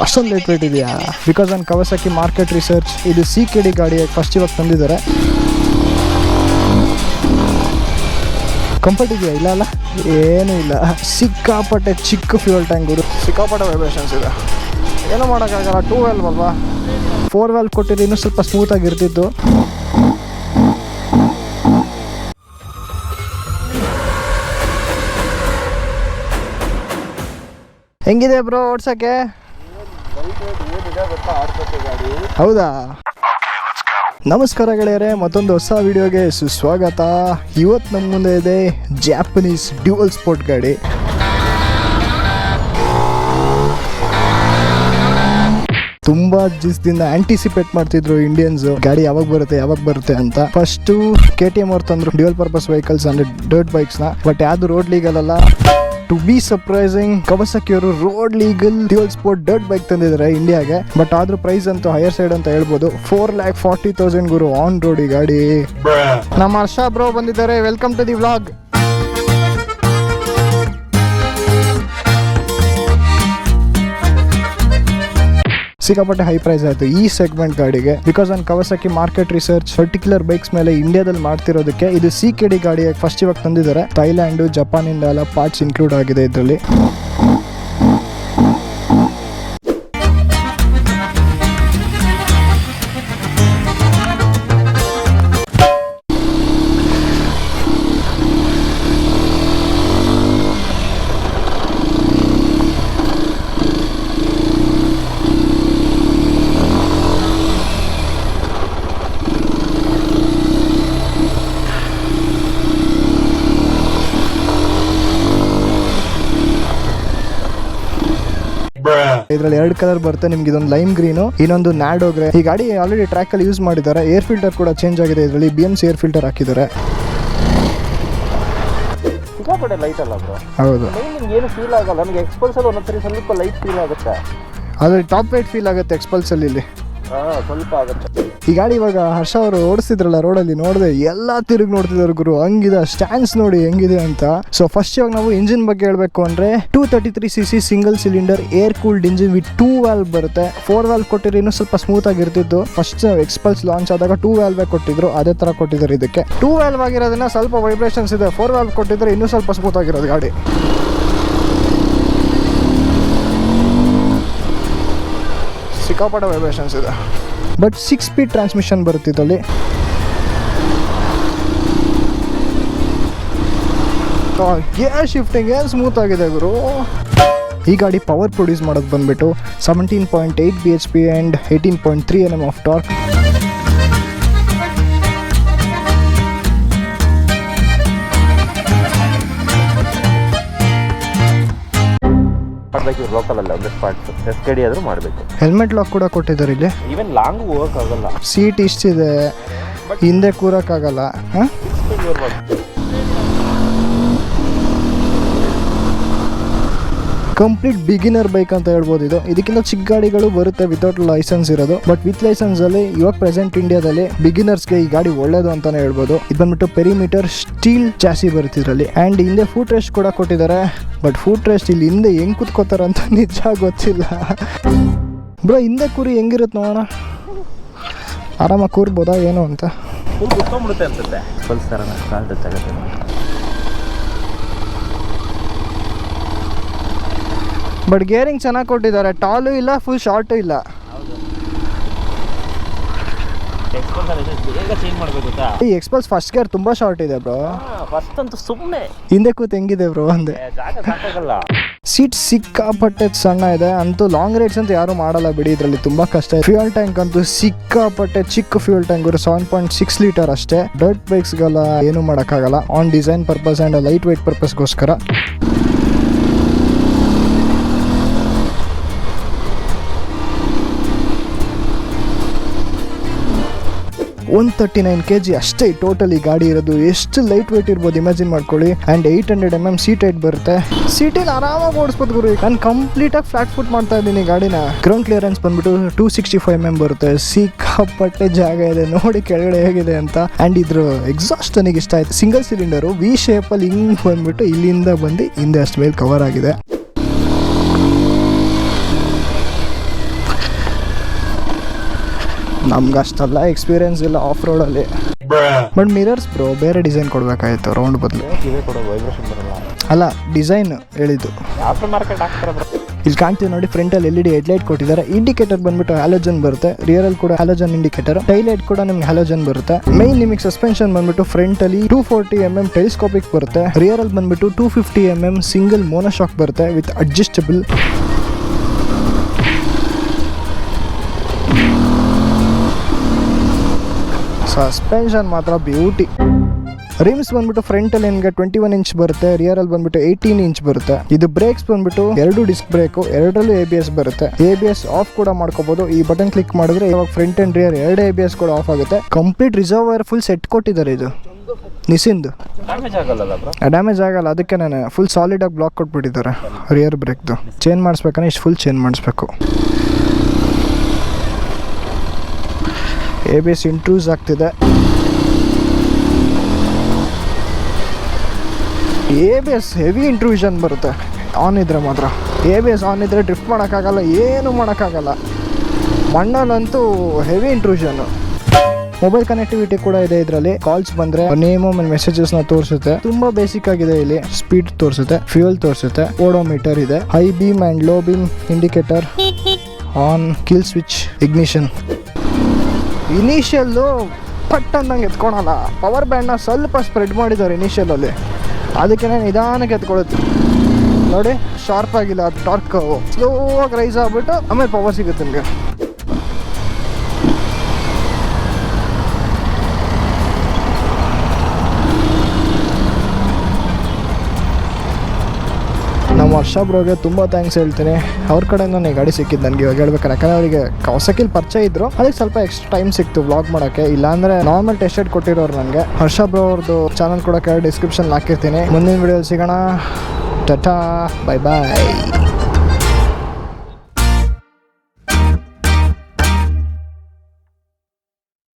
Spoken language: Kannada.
ಅಷ್ಟೊಂದು ಲೈಟ್ ವೇಟ್ ಇದೆಯಾ? Because on Kawasaki market research ಇದು CKD ಗಾಡಿ ಫಸ್ಟ್ ಇವಾಗ ತಂದಿದ್ದಾರೆ. ಕಂಫರ್ಟ್ ಇದೆಯಾ? ಇಲ್ಲ ಅಲ್ಲ, ಏನೂ ಇಲ್ಲ. ಸಿಕ್ಕಾಪಟ್ಟೆ ಚಿಕ್ಕ ಫ್ಯೂಯಲ್ ಟ್ಯಾಂಕ್ ಗುರು, ಸಿಕ್ಕಾಪಟ್ಟೆ ವೈಬ್ರೇಷನ್ಸ್ ಇದೆ. ಏನೂ ಮಾಡೋಕ್ಕಾಗಲ್ಲ, 2 ವ್ಯಾಲ್ವ್ ಅಲ್ವಾ. 4 ವ್ಯಾಲ್ವ್ ಕೊಟ್ಟಿದ್ದು ಇನ್ನೂ ಸ್ವಲ್ಪ ಸ್ಮೂತಾಗಿರ್ತಿತ್ತು. ಹೆಂಗಿದೆ ಬ್ರೋ ಓಡ್ಸಕ್ಕೆ? ಹೌದಾ? ನಮಸ್ಕಾರ ಗೆಳೆಯರೆ, ಮತ್ತೊಂದು ಹೊಸ ವಿಡಿಯೋಗೆ ಸುಸ್ವಾಗತ. ಇವತ್ತು ನಮ್ಮ ಮುಂದೆ ಇದೆ ಜಾಪನೀಸ್ ಡ್ಯುಯಲ್ ಸ್ಪೋರ್ಟ್ ಗಾಡಿ. ತುಂಬಾ ದಿವಸದಿಂದ ಆಂಟಿಸಿಪೇಟ್ ಮಾಡ್ತಿದ್ರು ಇಂಡಿಯನ್ಸ್, ಗಾಡಿ ಯಾವಾಗ ಬರುತ್ತೆ ಅಂತ. ಫಸ್ಟ್ KTM ಅವ್ರು ತಂದ್ರು ಡ್ಯುಯಲ್ ಪರ್ಪಸ್ ವೆಹಿಕಲ್ಸ್ ಅಂದ್ರೆ ಡರ್ಟ್ ಬೈಕ್ಸ್ ನ, ಬಟ್ ಯಾವ್ದು ರೋಡ್ ಲೀಗಲ್ ಅಲ್ಲ. ಟು ಬಿ ಸರ್ಪ್ರೈಸಿಂಗ್, ಕವಾಸಾಕಿ ಅವರು road legal dual sport dirt bike ತಂದಿದ್ದಾರೆ ಇಂಡಿಯಾಗೆ. ಬಟ್ ಆದ್ರೂ ಪ್ರೈಸ್ ಅಂತೂ ಹೈಯರ್ ಸೈಡ್ ಅಂತ ಹೇಳ್ಬೋದು. 4,40,000 ಗುರು ಆನ್ ರೋಡ್ ಈ ಗಾಡಿ. ನಮ್ಮ ಹರ್ಷ ಬ್ರೋ ಬಂದಿದ್ದಾರೆ. Welcome to the vlog. ಸಿಕ್ಕಾಪಟ್ಟೆ ಹೈ ಪ್ರೈಸ್ ಆಯಿತು ಈ ಸೆಗ್ಮೆಂಟ್ ಗಾಡಿಗೆ. Because on Kawasaki market research particular bikes ಮೇಲೆ ಇಂಡಿಯಾದಲ್ಲಿ ಮಾಡ್ತಿರೋದಕ್ಕೆ ಇದು CKD ಗಾಡಿ ಫಸ್ಟ್ ಇವಾಗ ತಂದಿದ್ದಾರೆ. ಥೈಲ್ಯಾಂಡ್, ಜಪಾನಿಂದ ಎಲ್ಲ ಪಾರ್ಟ್ಸ್ ಇನ್ಕ್ಲೂಡ್ ಆಗಿದೆ ಇದರಲ್ಲಿ. ಇದ್ರಲ್ಲಿ 2 ಕಲರ್ ಬರುತ್ತೆ ನಿಮ್ಗೆ. ಇದೊಂದು ಲೈಮ್ ಗ್ರೀನು, ಇನ್ನೊಂದು ನ್ಯಾಡೋ ಗ್ರೇ. ಈ ಗಾಡಿ ಆಲ್ರೆಡಿ ಟ್ರ್ಯಾಕ್ ಅಲ್ಲಿ ಯೂಸ್ ಮಾಡಿದ್ದಾರೆ. ಏರ್ ಫಿಲ್ಟರ್ ಕೂಡ ಚೇಂಜ್ ಆಗಿದೆ ಇದರಲ್ಲಿ. BMC ಏರ್ ಫಿಲ್ಟರ್ ಹಾಕಿದ್ದಾರೆ. ಸಿಕ್ಕಾಪಟ್ಟೆ ಲೈಟ್ ಅಲ್ಲ ಬ್ರೋ? ಹೌದು. ಏನು ಫೀಲ್ ಆಗಲ್ಲ ನನಗೆ. ಎಕ್ಸ್ಪಲ್ಸ್ ಅಲ್ಲಿ ಒಂದೊಂದ್ಸರಿ ಸ್ವಲ್ಪ ಲೈಟ್ ಫೀಲ್ ಆಗುತ್ತೆ, ಆದ್ರೆ ಟಾಪ್ ವೇಟ್ ಫೀಲ್ ಆಗುತ್ತೆ ಎಕ್ಸ್ಪಲ್ಸ್ ಅಲ್ಲಿ. ಇಲ್ಲಿ ಸ್ವಲ್ಪ ಆಗುತ್ತೆ. ಈ ಗಾಡಿ ಇವಾಗ ಹರ್ಷ ಅವರು ಓಡಿಸ್ತಿದ್ರಲ್ಲ ರೋಡಲ್ಲಿ, ನೋಡಿದೆ ಎಲ್ಲಾ ತಿರುಗಿ ನೋಡ್ತಿದ್ರು ಗುರು. ಹಂಗಿದೆ ಸ್ಟ್ಯಾಂಡ್ಸ್ ನೋಡಿ ಹೆಂಗಿದೆ ಅಂತ. ಸೊ ಫಸ್ಟ್ ಇವಾಗ ನಾವು ಇಂಜಿನ್ ಬಗ್ಗೆ ಹೇಳ್ಬೇಕು ಅಂದ್ರೆ 233cc single cylinder air cooled engine with 2 valve ಬರುತ್ತೆ. 4 ವ್ಯಾಲ್ವ್ ಕೊಟ್ಟಿದ್ರೆ ಇನ್ನೂ ಸ್ವಲ್ಪ ಸ್ಮೂತ್ ಆಗಿರ್ತಿತ್ತು. ಫಸ್ಟ್ ಎಕ್ಸ್ಪಲ್ಸ್ ಲಾಂಚ್ ಆದಾಗ 2 ವ್ಯಾಲ್ವ್ ಕೊಟ್ಟಿದ್ರು, ಅದೇ ತರ ಕೊಟ್ಟಿದ್ದಾರೆ ಇದಕ್ಕೆ. 2 ವ್ಯಾಲ್ವ್ ಆಗಿರೋದನ್ನ ಸ್ವಲ್ಪ ವೈಬ್ರೇಷನ್ಸ್ ಇದೆ. 4 ವ್ಯಾಲ್ವ್ ಕೊಟ್ಟಿದ್ರೆ ಇನ್ನೂ ಸ್ವಲ್ಪ ಸ್ಮೂತ್ ಆಗಿರೋದು ಗಾಡಿ. ಸಿಕ್ಕಾಪಟ್ಟೆ ವೈಬ್ರೇಷನ್ಸ್ ಇದೆ. ಬಟ್ 6 ಸ್ಪೀಡ್ ಟ್ರಾನ್ಸ್ಮಿಷನ್ ಬರುತ್ತೆ ಇದರಲ್ಲಿ. ಗೇರ್ ಶಿಫ್ಟಿಂಗ್ ಏನು ಸ್ಮೂತ್ ಆಗಿದೆ ಗುರು. ಈ ಗಾಡಿ ಪವರ್ ಪ್ರೊಡ್ಯೂಸ್ ಮಾಡೋದು ಬಂದ್ಬಿಟ್ಟು 17.8 bhp and 18.3 Nm of torque. Local ಅಲ್ಲ, ಒಂದಷ್ಟು ಪಾರ್ಟ್ಸ್ SKD ಆದ್ರೂ ಮಾಡಬೇಕು. ಹೆಲ್ಮೆಟ್ ಲಾಕ್ ಕೂಡ ಕೊಟ್ಟಿದ್ದಾರೆ ಇಲ್ಲಿ. ಈವನ್ ಲಾಂಗ್ ಹೋಗೋಕ್ಕಾಗಲ್ಲ. ಸೀಟ್ ಇಷ್ಟಿದೆ, ಹಿಂದೆ ಕೂರಕ್ಕಾಗಲ್ಲ. ಕಂಪ್ಲೀಟ್ ಬಿಗಿನರ್ ಬೈಕ್ ಅಂತ ಹೇಳ್ಬೋದು ಇದು. ಇದಕ್ಕಿಂತ ಚಿಕ್ಕ ಗಾಡಿಗಳು ಬರುತ್ತೆ ವಿತೌಟ್ ಲೈಸೆನ್ಸ್ ಇರೋದು. ಬಟ್ ವಿತ್ ಲೈಸೆನ್ಸ್ ಅಲ್ಲಿ ಇವಾಗ ಪ್ರೆಸೆಂಟ್ ಇಂಡಿಯಾದಲ್ಲಿ ಬಿಗಿನರ್ಸ್ಗೆ ಈ ಗಾಡಿ ಒಳ್ಳೇದು ಅಂತಾನೆ ಹೇಳ್ಬೋದು. ಇದು ಬಂದ್ಬಿಟ್ಟು ಪೆರಿಮೀಟರ್ ಸ್ಟೀಲ್ ಚಾಸಿ ಬರುತ್ತೆ ಇದರಲ್ಲಿ. ಅಂಡ್ ಹಿಂದೆ ಫೂಟ್ ರೆಸ್ಟ್ ಕೂಡ ಕೊಟ್ಟಿದ್ದಾರೆ. ಬಟ್ ಫೂಟ್ ರೆಸ್ಟ್ ಇಲ್ಲಿ ಹಿಂದೆ ಹೆಂಗ್ ಕುತ್ಕೋತಾರಂತ ನಿಜ ಗೊತ್ತಿಲ್ಲ ಬ್ರೋ. ಹಿಂದೆ ಕೂರಿ ಹೆಂಗಿರುತ್ತೆ ನೋಡೋಣ. ಆರಾಮಾಗಿ ಕೂರ್ಬೋದಾ ಏನು ಅಂತ. ಬಟ್ ಗೇರಿಂಗ್ ಚೆನ್ನಾಗಿ ಕೊಟ್ಟಿದ್ದಾರೆ. ಟಾಲು ಇಲ್ಲ, ಫುಲ್ ಶಾರ್ಟು ಇಲ್ಲ. ಈ ಎಕ್ಸ್ಪಲ್ಸ್ ಫಸ್ಟ್ ಗೇರ್ ತುಂಬಾ ಶಾರ್ಟ್ ಇದೆ ಬ್ರೋ. ಫಸ್ಟ್ ಅಂತೂ ಸುಮ್ಮನೆ ಹಿಂದೆ ಕೂತ್ ಹೆಂಗಿದೆ ಬ್ರೋ ಅಂದೆ. ಸೀಟ್ ಸಿಕ್ಕಾಪಟ್ಟೆ ಸಣ್ಣ ಇದೆ. ಅಂತೂ ಲಾಂಗ್ ರೈಡ್ಸ್ ಅಂತ ಯಾರು ಮಾಡಲ್ಲ ಬಿಡಿ, ಇದರಲ್ಲಿ ತುಂಬಾ ಕಷ್ಟ ಇದೆ. ಫ್ಯೂಯಲ್ ಟ್ಯಾಂಕ್ ಅಂತೂ ಸಿಕ್ಕಾಪಟ್ಟೆ ಚಿಕ್ಕ ಫ್ಯೂಯಲ್ ಟ್ಯಾಂಕ್ 7.6 ಲೀಟರ್ ಅಷ್ಟೇ. ಡರ್ಟ್ ಬೈಕ್ಸ್ಗೆಲ್ಲ ಏನು ಮಾಡೋಕ್ಕಾಗಲ್ಲ on design purpose and light weight ಪರ್ಪಸ್ಗೋಸ್ಕರ. 139 kg ಅಷ್ಟೇ ಟೋಟಲ್ ಈ ಗಾಡಿ ಇರೋದು. ಎಷ್ಟು ಲೈಟ್ ವೇಟ್ ಇರ್ಬೋದು ಇಮ್ಯಾಜಿನ್ ಮಾಡ್ಕೊಳ್ಳಿ. ಆ್ಯಂಡ್ 800 mm ಸೀಟ್ ಹೈಟ್ ಬರುತ್ತೆ. ಸೀಟಿಗೆ ಆರಾಮಾಗಿ ಓಡಿಸ್ಬೋದು ಗುರು. ನಾನು ಕಂಪ್ಲೀಟಾಗಿ ಫ್ಲಾಟ್ ಫುಟ್ ಮಾಡ್ತಾ ಇದ್ದೀನಿ ಗಾಡಿನ. ಗ್ರೌಂಡ್ ಕ್ಲಿಯರೆನ್ಸ್ ಬಂದ್ಬಿಟ್ಟು 265 mm ಬರುತ್ತೆ. ಸಿಕ್ಕಾಪಟ್ಟೆ ಜಾಗ ಇದೆ ನೋಡಿ ಕೆಳಗಡೆ ಹೇಗಿದೆ ಅಂತ. ಆ್ಯಂಡ್ ಇದ್ರ ಎಕ್ಸಾಸ್ಟ್ ನನಗೆ ಇಷ್ಟ ಆಯ್ತು. ಸಿಂಗಲ್ ಸಿಲಿಂಡರು ವಿ ಶೇಪಲ್ಲಿ ಹಿಂಗೆ ಬಂದ್ಬಿಟ್ಟು ಇಲ್ಲಿಂದ ಬಂದು ಹಿಂದೆ ಅಷ್ಟು ಮೇಲೆ ಕವರ್ ಆಗಿದೆ. ನಮ್ಗೆ ಅಷ್ಟೆಲ್ಲ ಎಕ್ಸ್ಪೀರಿಯನ್ಸ್ ಇಲ್ಲ ಆಫ್ ರೋಡಲ್ಲಿ. ಬಟ್ ಮಿರರ್ಸ್ ಬ್ರೋ ಬೇರೆ ಡಿಸೈನ್ ಕೊಡಬೇಕಾಯ್ತು ರೌಂಡ್ ಬದಲು. ಇದೇ ಕೊಡೋದು ವೈಬ್ರೇಷನ್ ಬರಲ್ಲ. ಅಲ್ಲ ಡಿಸೈನ್ ಹೇಳಿದ್ದು. ಆಫ್ಟರ್ ಮಾರ್ಕೆಟ್ ಹಾಕ್ತಾರೆ ಬ್ರೋ. ಇಲ್ಲಿ ಕಾಣ್ತೀವಿ ನೋಡಿ, ಫ್ರಂಟಲ್ಲಿ LED ಹೆಡ್ಲೈಟ್ ಕೊಟ್ಟಿದ್ದಾರೆ. ಇಂಡಿಕೇಟರ್ ಬಂದ್ಬಿಟ್ಟು ಹ್ಯಾಲೋಜನ್ ಬರುತ್ತೆ. ರಿಯರಲ್ಲಿ ಕೂಡ ಹ್ಯಾಲೋಜನ್ ಇಂಡಿಕೇಟರ್. ಟೈಲೈಟ್ ಕೂಡ ನಿಮ್ಗೆ ಹ್ಯಾಲೋಜನ್ ಬರುತ್ತೆ. ಮೈನ್ ನಿಮಗೆ ಸಸ್ಪೆನ್ಷನ್ ಬಂದ್ಬಿಟ್ಟು ಫ್ರಂಟಲ್ಲಿ 240mm ಟೆಲಿಸ್ಕೋಪಿಕ್ ಬರುತ್ತೆ. ರಿಯರಲ್ಲಿ ಬಂದ್ಬಿಟ್ಟು 250mm ಸಿಂಗಲ್ ಮೋನೋಶಾಕ್ ಬರುತ್ತೆ ವಿತ್ ಅಡ್ಜಸ್ಟಬಲ್. ಸಸ್ಪೆನ್ಷನ್ ಮಾತ್ರ ಬ್ಯೂಟಿ. ರಿಮ್ಸ್ ಬಂದ್ಬಿಟ್ಟು ಫ್ರಂಟಲ್ಲಿ ನಿಮಗೆ 21 ಇಂಚ್ ಬರುತ್ತೆ. ರಿಯರಲ್ಲಿ ಬಂದ್ಬಿಟ್ಟು 18 ಇಂಚ್ ಬರುತ್ತೆ. ಇದು ಬ್ರೇಕ್ಸ್ ಬಂದ್ಬಿಟ್ಟು 2 ಡಿಸ್ಕ್ ಬ್ರೇಕು, 2ರಲ್ಲೂ ABS ಬರುತ್ತೆ. ABS ಆಫ್ ಕೂಡ ಮಾಡ್ಕೋಬಹುದು. ಈ ಬಟನ್ ಕ್ಲಿಕ್ ಮಾಡಿದ್ರೆ ಇವಾಗ ಫ್ರಂಟ್ ಅಂಡ್ ರಿಯರ್ 2 ABS ಕೂಡ ಆಫ್ ಆಗುತ್ತೆ. ಕಂಪ್ಲೀಟ್ ರಿಸರ್ವರ್ ಫುಲ್ ಸೆಟ್ ಕೊಟ್ಟಿದ್ದಾರೆ. ಇದು ನಿಸಿಂದು ಡ್ಯಾಮೇಜ್ ಆಗಲ್ಲ ಬ್ರೋ. ಡ್ಯಾಮೇಜ್ ಆಗಲ್ಲ, ಅದಕ್ಕೆ ನಾನು ಫುಲ್ ಸಾಲಿಡ್ ಆಗಿ ಬ್ಲಾಕ್ ಕೊಟ್ಬಿಟ್ಟಿದ್ದಾರೆ. ರಿಯರ್ ಬ್ರೇಕ್ದು ಚೇಂಜ್ ಮಾಡಿಸ್ಬೇಕಂದ್ರೆ ಇಷ್ಟು ಫುಲ್ ಚೇಂಜ್ ಮಾಡಿಸ್ಬೇಕು. ABS ಇಂಟ್ರೂಸ್ ಆಗ್ತಿದೆ. ABS ಹೆವಿ ಇಂಟ್ರೂಷನ್ ಬರುತ್ತೆ ಆನ್ ಇದ್ರೆ ಮಾತ್ರ. ABS ಆನ್ ಇದ್ರೆ ಡ್ರಿಫ್ಟ್ ಮಾಡೋಕ್ಕಾಗಲ್ಲ, ಏನು ಮಾಡೋಕ್ಕಾಗಲ್ಲ. ಮಣ್ಣಲ್ಲಂತೂ ಹೆವಿ ಇಂಟ್ರೂಷನ್ನು. ಮೊಬೈಲ್ ಕನೆಕ್ಟಿವಿಟಿ ಕೂಡ ಇದೆ ಇದರಲ್ಲಿ. ಕಾಲ್ಸ್ ಬಂದರೆ ನೇಮು ಆಮೇಲೆ ಮೆಸೇಜಸ್ನ ತೋರಿಸುತ್ತೆ. ತುಂಬ ಬೇಸಿಕ್ ಆಗಿದೆ. ಇಲ್ಲಿ ಸ್ಪೀಡ್ ತೋರಿಸುತ್ತೆ, ಫ್ಯೂಯಲ್ ತೋರಿಸುತ್ತೆ, ಓಡೋಮೀಟರ್ ಇದೆ, high beam and low beam indicator, on, kill switch, ignition. Initially ಪಟ್ ಅಂದಂಗೆ ಎತ್ಕೊಳಲ್ಲ. ಪವರ್ ಬ್ಯಾಂಡ್ನ ಸ್ವಲ್ಪ ಸ್ಪ್ರೆಡ್ ಮಾಡಿದ್ದಾರೆ ಇನಿಷಿಯಲಲ್ಲಿ, ಅದಕ್ಕೆ ನಾನು ನಿಧಾನಕ್ಕೆ ಎತ್ಕೊಳ್ಳುತ್ತೆ ನೋಡಿ. ಶಾರ್ಪ್ ಆಗಿಲ್ಲ, ಅದು ಟಾರ್ಕ್ ಸ್ಲೋ ಆಗಿ ರೈಸ್ ಆಗ್ಬಿಟ್ಟು ಆಮೇಲೆ ಪವರ್ ಸಿಗುತ್ತೆ ನಿಮಗೆ. ನಮ್ಮ ವರ್ಷ ಬ್ರೋಗೆ ತುಂಬ ಥ್ಯಾಂಕ್ಸ್ ಹೇಳ್ತೀನಿ. ಅವ್ರ ಕಡೆಯಿಂದ ನನಗೆ ಗಾಡಿ ಸಿಕ್ಕಿದ್ದು ನನಗೆ ಇವಾಗ ಹೇಳ್ಬೇಕಾರೆ. ಯಾಕಂದರೆ ಅವರಿಗೆ ಕೌಸಕಿಲ್ ಪರಿಚಯ ಇದ್ದರು, ಅದಕ್ಕೆ ಸ್ವಲ್ಪ ಎಕ್ಸ್ಟ್ರಾ ಟೈಮ್ ಸಿಕ್ತು ವ್ಲಾಗ್ ಮಾಡೋಕ್ಕೆ. ಇಲ್ಲಾಂದರೆ ನಾರ್ಮಲ್ ಟೆಸ್ಟ್ ರೈಡ್ ಕೊಟ್ಟಿರೋರು ನನಗೆ. ಹರ್ಷ ಬ್ರೋ ಅವ್ರದ್ದು ಚಾನಲ್ ಕೂಡ ಕೆಳಗೆ ಡಿಸ್ಕ್ರಿಪ್ಷನ್ ಹಾಕಿರ್ತೀನಿ. ಮುಂದಿನ ವಿಡಿಯೋಲಿ ಸಿಗೋಣ. ಟಾಟಾ, ಬೈ ಬಾಯ್.